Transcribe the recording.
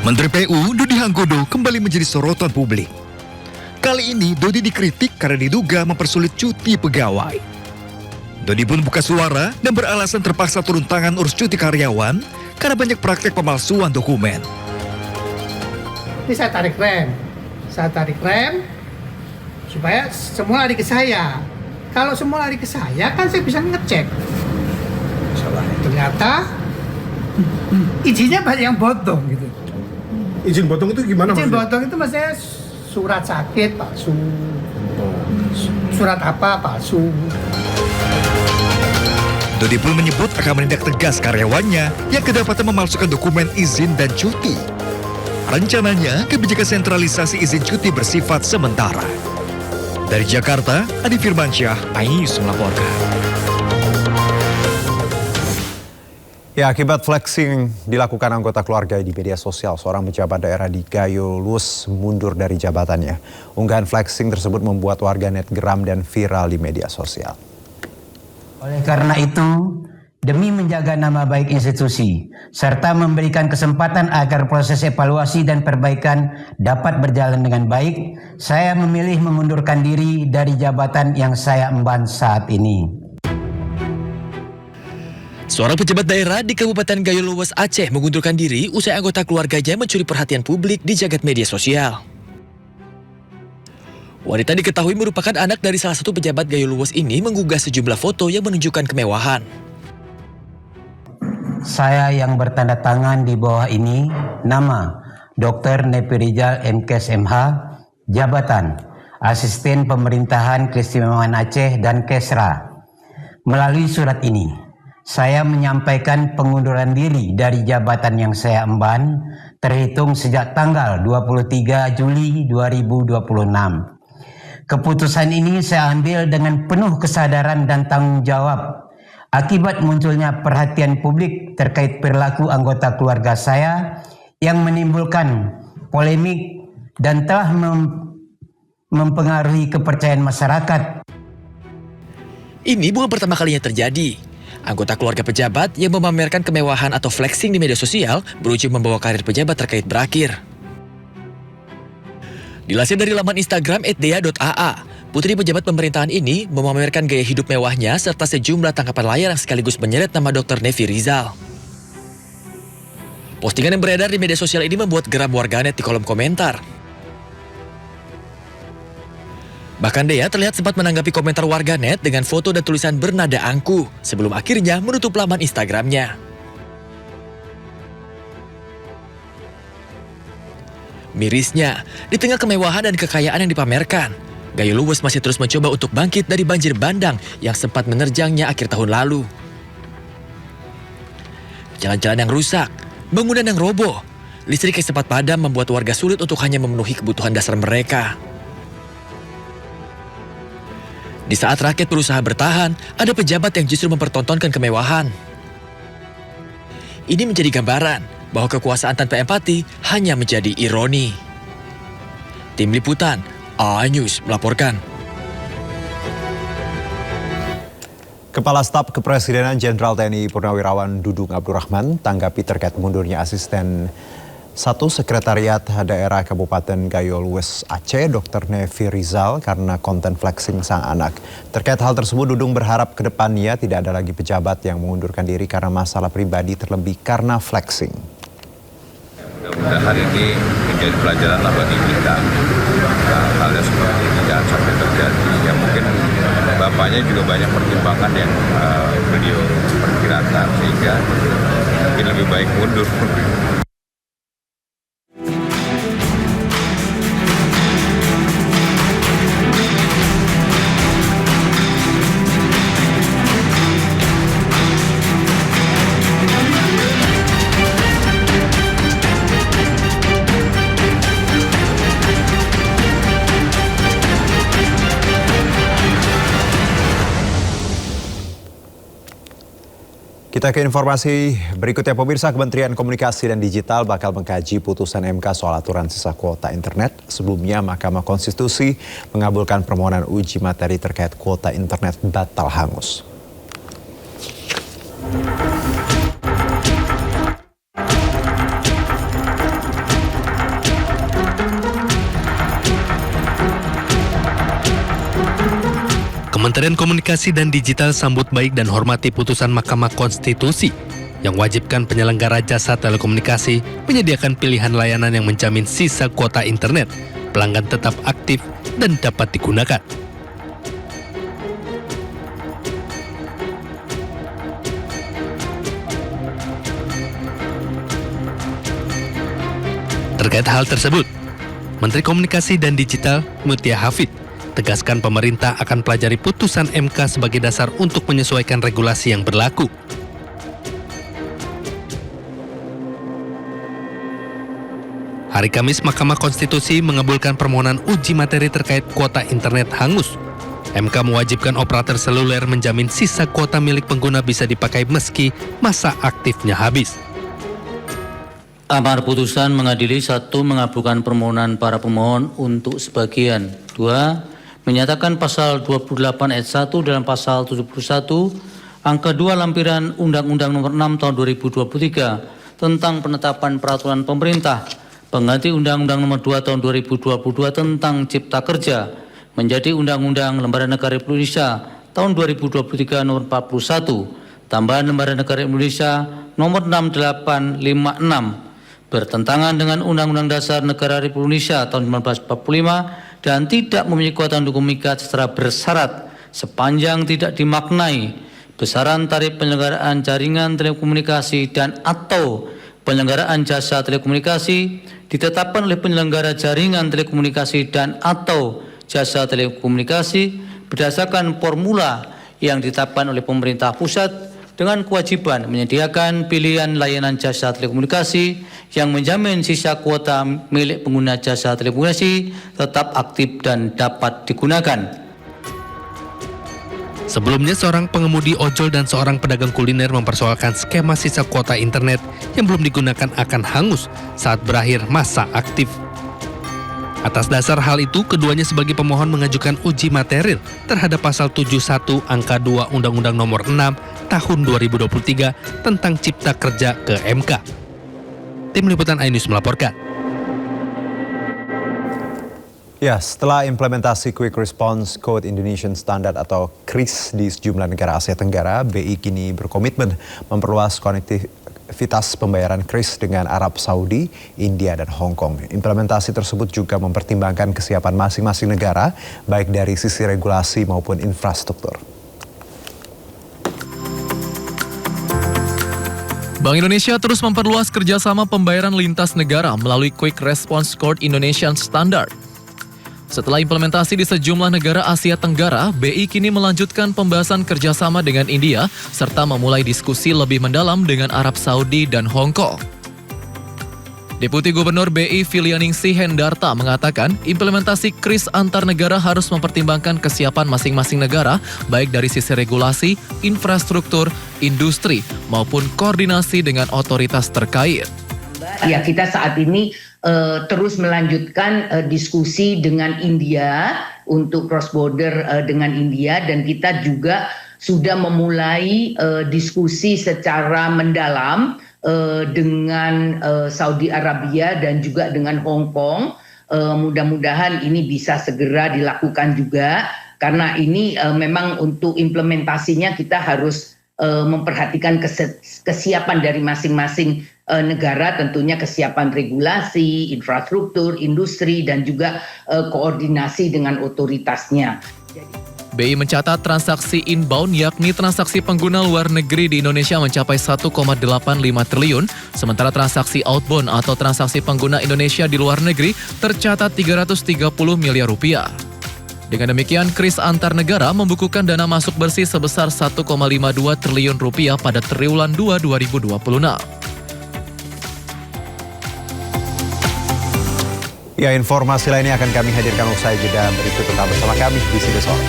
Menteri PU Dodi Hanggodo kembali menjadi sorotan publik. Kali ini Dodi dikritik karena diduga mempersulit cuti pegawai. Dodi pun buka suara dan beralasan terpaksa turun tangan urus cuti karyawan karena banyak praktek pemalsuan dokumen. Ini saya tarik rem supaya semua lari ke saya. Kalau semua lari ke saya kan saya bisa ngecek. Ternyata izinnya banyak yang bodong gitu. Izin potong itu gimana Izin maksudnya? bodong itu maksudnya surat sakit palsu, surat apa palsu. Dodi pun menyebut akan menindak tegas karyawannya yang kedapatan memalsukan dokumen izin dan cuti. Rencananya, kebijakan sentralisasi izin cuti bersifat sementara. Dari Jakarta, Adi Firmansyah, iNews melaporkan. Ya, akibat flexing dilakukan anggota keluarga di media sosial, seorang pejabat daerah di Gayo Luwus mundur dari jabatannya. Unggahan flexing tersebut membuat warganet geram dan viral di media sosial. Oleh karena itu, demi menjaga nama baik institusi, serta memberikan kesempatan agar proses evaluasi dan perbaikan dapat berjalan dengan baik, saya memilih mengundurkan diri dari jabatan yang saya emban saat ini. Seorang pejabat daerah di Kabupaten Gayo Luwus, Aceh mengundurkan diri usai anggota keluarganya mencuri perhatian publik di jagat media sosial. Wanita diketahui merupakan anak dari salah satu pejabat Gayo Luwus ini menggugah sejumlah foto yang menunjukkan kemewahan. Saya yang bertanda tangan di bawah ini, nama Dr. Nevi Rizal MKes MH, jabatan Asisten Pemerintahan Keistimewaan Aceh dan Kesra. Melalui surat ini, saya menyampaikan pengunduran diri dari jabatan yang saya emban terhitung sejak tanggal 23 Juli 2026. Keputusan ini saya ambil dengan penuh kesadaran dan tanggung jawab akibat munculnya perhatian publik terkait perilaku anggota keluarga saya yang menimbulkan polemik dan telah mempengaruhi kepercayaan masyarakat. Ini bukan pertama kalinya terjadi. Anggota keluarga pejabat yang memamerkan kemewahan atau flexing di media sosial berujung membawa karir pejabat terkait berakhir. Dilansir dari laman Instagram @dea.aa, putri pejabat pemerintahan ini memamerkan gaya hidup mewahnya serta sejumlah tangkapan layar yang sekaligus menyeret nama Dr. Nevi Rizal. Postingan yang beredar di media sosial ini membuat geram warganet di kolom komentar. Bahkan Dea terlihat sempat menanggapi komentar warganet dengan foto dan tulisan bernada angkuh sebelum akhirnya menutup laman Instagramnya. Mirisnya, di tengah kemewahan dan kekayaan yang dipamerkan, Gayo Luwus masih terus mencoba untuk bangkit dari banjir bandang yang sempat menerjangnya akhir tahun lalu. Jalan-jalan yang rusak, bangunan yang roboh, listrik yang sempat padam membuat warga sulit untuk hanya memenuhi kebutuhan dasar mereka. Di saat rakyat berusaha bertahan, ada pejabat yang justru mempertontonkan kemewahan. Ini menjadi gambaran bahwa kekuasaan tanpa empati hanya menjadi ironi. Tim Liputan, iNews melaporkan. Kepala Staf Kepresidenan Jenderal TNI Purnawirawan Dudung Abdurrahman tanggapi terkait mundurnya asisten satu Sekretariat Daerah Kabupaten Gayo Luwus Aceh, Dr. Nevi Rizal karena konten flexing sang anak. Terkait hal tersebut, Dudung berharap ke depannya tidak ada lagi pejabat yang mengundurkan diri karena masalah pribadi terlebih karena flexing. Mudah-mudahan ini menjadi pelajaran lah bagi kita. Hal-hal seperti ini jangan sampai terjadi. Ya mungkin bapaknya juga banyak pertimbangan yang beliau perkirakan sehingga mungkin lebih baik mundur. Kita ke informasi berikutnya, pemirsa. Kementerian Komunikasi dan Digital bakal mengkaji putusan MK soal aturan sisa kuota internet. Sebelumnya, Mahkamah Konstitusi mengabulkan permohonan uji materi terkait kuota internet batal hangus. Kementerian Komunikasi dan Digital sambut baik dan hormati putusan Mahkamah Konstitusi yang wajibkan penyelenggara jasa telekomunikasi menyediakan pilihan layanan yang menjamin sisa kuota internet, pelanggan tetap aktif dan dapat digunakan. Terkait hal tersebut, Menteri Komunikasi dan Digital Mutia Hafid tegaskan pemerintah akan pelajari putusan MK sebagai dasar untuk menyesuaikan regulasi yang berlaku. Hari Kamis, Mahkamah Konstitusi mengabulkan permohonan uji materi terkait kuota internet hangus. MK mewajibkan operator seluler menjamin sisa kuota milik pengguna bisa dipakai meski masa aktifnya habis. Amar putusan mengadili 1. Mengabulkan permohonan para pemohon untuk sebagian. 2. Menyatakan pasal 28 ayat 1 dalam pasal 71 angka 2 lampiran Undang-Undang Nomor 6 Tahun 2023 tentang penetapan peraturan pemerintah pengganti Undang-Undang Nomor 2 Tahun 2022 tentang Cipta Kerja menjadi Undang-Undang Lembaga Negara Republik Indonesia Tahun 2023 Nomor 41 tambahan Lembaga Negara Indonesia Nomor 6856 bertentangan dengan Undang-Undang Dasar Negara Republik Indonesia tahun 1945 dan tidak memiliki kekuatan hukum mengikat secara bersyarat sepanjang tidak dimaknai besaran tarif penyelenggaraan jaringan telekomunikasi dan atau penyelenggaraan jasa telekomunikasi ditetapkan oleh penyelenggara jaringan telekomunikasi dan atau jasa telekomunikasi berdasarkan formula yang ditetapkan oleh pemerintah pusat dengan kewajiban menyediakan pilihan layanan jasa telekomunikasi yang menjamin sisa kuota milik pengguna jasa telekomunikasi tetap aktif dan dapat digunakan. Sebelumnya, seorang pengemudi ojol dan seorang pedagang kuliner mempersoalkan skema sisa kuota internet yang belum digunakan akan hangus saat berakhir masa aktif. Atas dasar hal itu, keduanya sebagai pemohon mengajukan uji materil terhadap pasal 71 angka 2 Undang-Undang Nomor 6 Tahun 2023 tentang Cipta Kerja ke MK. Tim Liputan iNews melaporkan. Ya, setelah implementasi Quick Response Code Indonesian Standard atau KRIS di sejumlah negara Asia Tenggara, BI kini berkomitmen memperluas konektivitas pembayaran KRIS dengan Arab Saudi, India, dan Hong Kong. Implementasi tersebut juga mempertimbangkan kesiapan masing-masing negara, baik dari sisi regulasi maupun infrastruktur. Bank Indonesia terus memperluas kerjasama pembayaran lintas negara melalui Quick Response Code Indonesian Standard. Setelah implementasi di sejumlah negara Asia Tenggara, BI kini melanjutkan pembahasan kerjasama dengan India serta memulai diskusi lebih mendalam dengan Arab Saudi dan Hong Kong. Deputi Gubernur BI Filianingsih Hendarta mengatakan implementasi KRIS antar negara harus mempertimbangkan kesiapan masing-masing negara baik dari sisi regulasi, infrastruktur, industri maupun koordinasi dengan otoritas terkait. Ya, kita saat ini terus melanjutkan diskusi dengan India untuk cross border dengan India dan kita juga sudah memulai diskusi secara mendalam dengan Saudi Arabia dan juga dengan Hong Kong. Mudah-mudahan ini bisa segera dilakukan juga karena ini memang untuk implementasinya kita harus memperhatikan kesiapan dari masing-masing negara, tentunya kesiapan regulasi, infrastruktur, industri, dan juga koordinasi dengan otoritasnya. BI mencatat transaksi inbound yakni transaksi pengguna luar negeri di Indonesia mencapai 1,85 triliun, sementara transaksi outbound atau transaksi pengguna Indonesia di luar negeri tercatat 330 miliar rupiah. Dengan demikian, KRIS antar negara membukukan dana masuk bersih sebesar 1,52 triliun rupiah pada triwulan 2 2026. Ya, informasi lainnya akan kami hadirkan usai jeda berikut. Tetap bersama kami di Sini Sore.